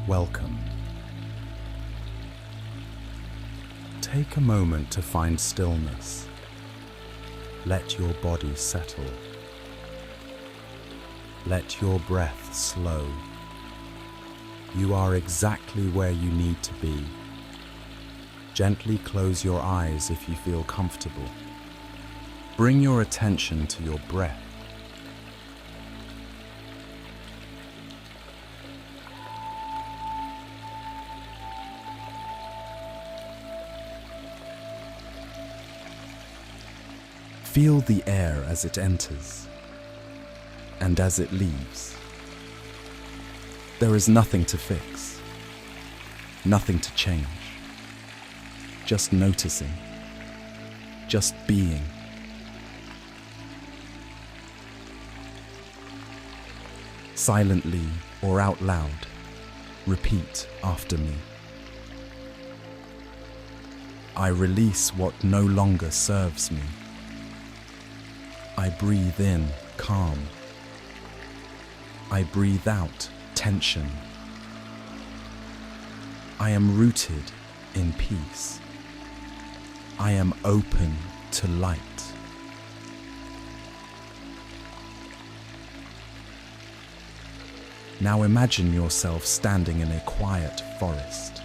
welcome. Take a moment to find stillness. Let your body settle. Let your breath slow. You are exactly where you need to be. Gently close your eyes if you feel comfortable. Bring your attention to your breath. Feel the air as it enters and as it leaves. There is nothing to fix, nothing to change. Just noticing, just being. Silently or out loud, repeat after me. I release what no longer serves me. I breathe in calm. I breathe out tension. I am rooted in peace. I am open to light. Now imagine yourself standing in a quiet forest.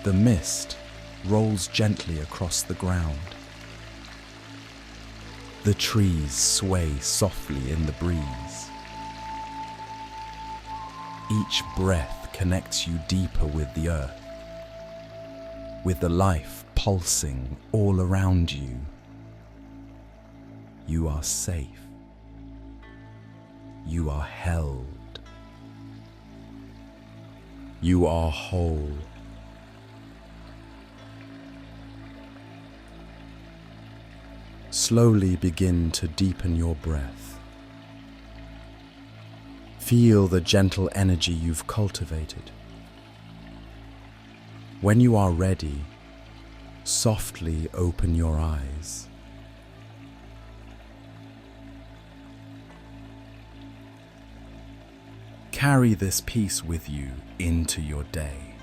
The mist rolls gently across the ground. The trees sway softly in the breeze. Each breath connects you deeper with the earth, with the life pulsing all around you. You are safe. You are held. You are whole. Slowly begin to deepen your breath. Feel the gentle energy you've cultivated. When you are ready, softly open your eyes. Carry this peace with you into your day.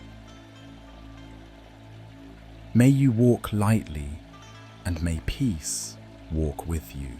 May you walk lightly, and may peace walk with you.